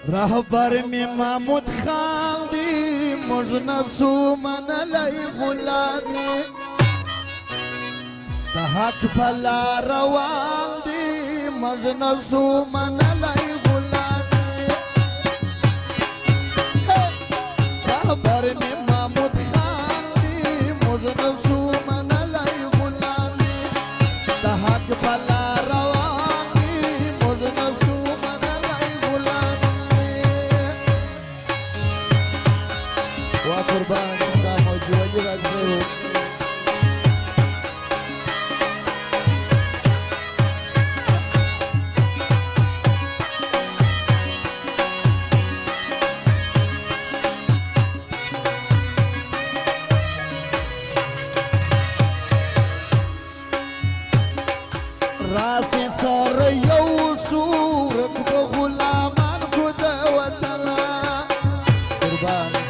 رهبر می محمود خان دی مجنسو منلی غلامی د حق پلا روان دی مجنسو منلی غلامی رهبر می محمود خان دی مجنسو منلی غلامی د حق پلا روان دی مجنسو قربان دا موجودی راځو راسی سر یو سورک په غلامان کو د وطن قربان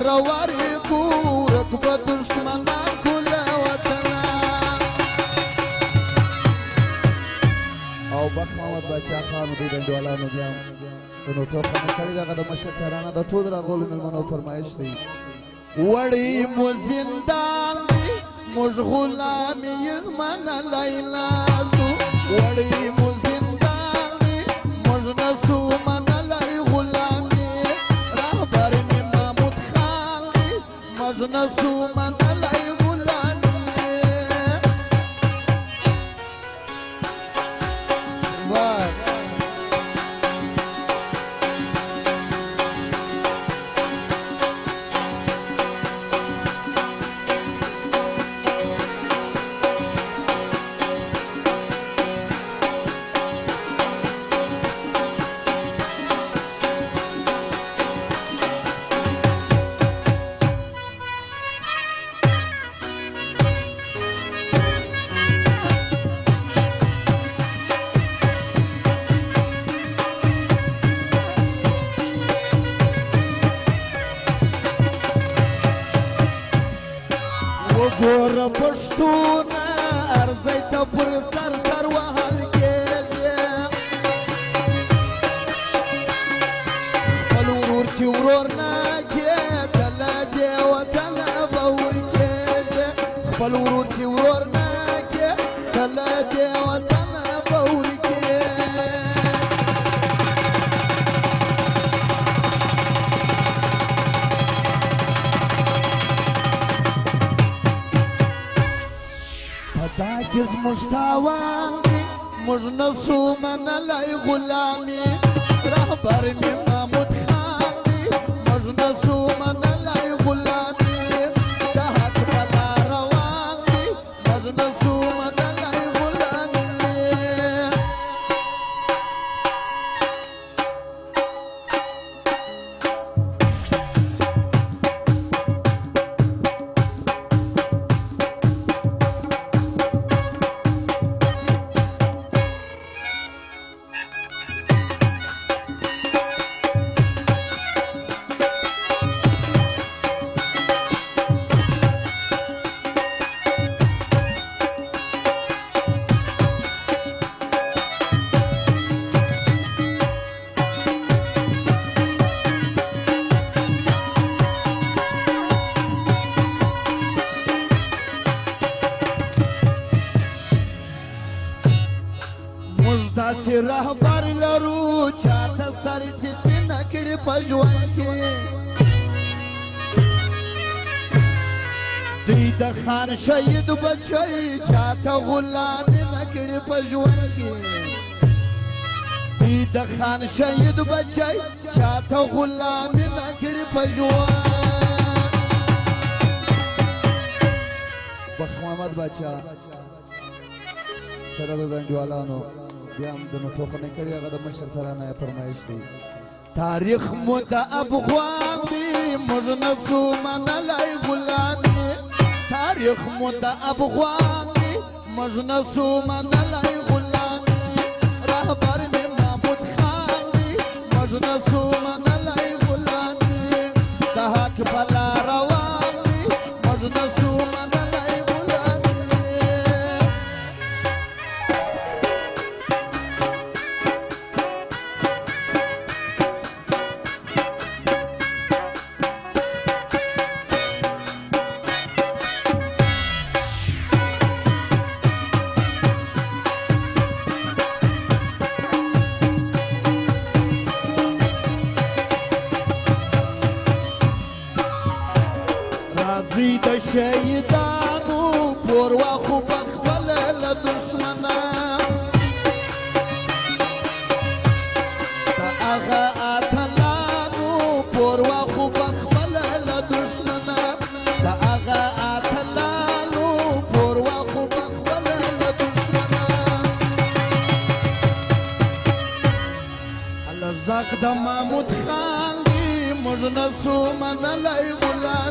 رواري كورك بدشمنان كل وطنا او بخ محمد باچا خان دې دندوالانو بیا نو ټوپنه کړی دغه د مشکرانه د ټول راغول ملمنو فرمایش دی وړي مو زندان دی مش غلام یزمن لیلا سو وړي مو زندان دی مش نسو من لای غلامی رهبر مجنسو من لای غلامی ګور پښتون ارزي ته پر سر سر وهل کېږي خپل ورور چې ورور نه کېدله دې وطن به ورکېږي خپل ورور چې ورور نه کېدله دې وطن به ورکېږي داکز مشتاوان دی مجنسو من لای غلامی رهبر می محمود خان دی مجنسو من لای غلامی دا حق پلا روان دی مجنسو من لای غلامی داسې رهبر لرو چاته سر ټیټ نه کړي په ژوند کې دوی د خان شهید بچی چاته غلامي نه کړي په ژوند کې دوی د خان شهید بچی چاته غلامي نه کړي په ژوند بخ محمد باچا سره د دندوالانو بیا هم د نوټوخنې کړي هغه د مشر ترانه فرمایش دی تاریخ مو د افغان دی مجنسو منلی غلامي تاریخ مو د افغان دی مجنسو منلی غلامي رهبر می محمود خان دی مجنسو منلی غلامي د حق پلا روان دی مجنسو راځي د شهیدانو پور واخو پخپله له دشمنه د هغه اتلانو پور واخو پخپله له دشمنه د هغه اتلانو پور واخو پخپله له دشمنه الله زاق د محمود خان دی موږ نسو منلی غلام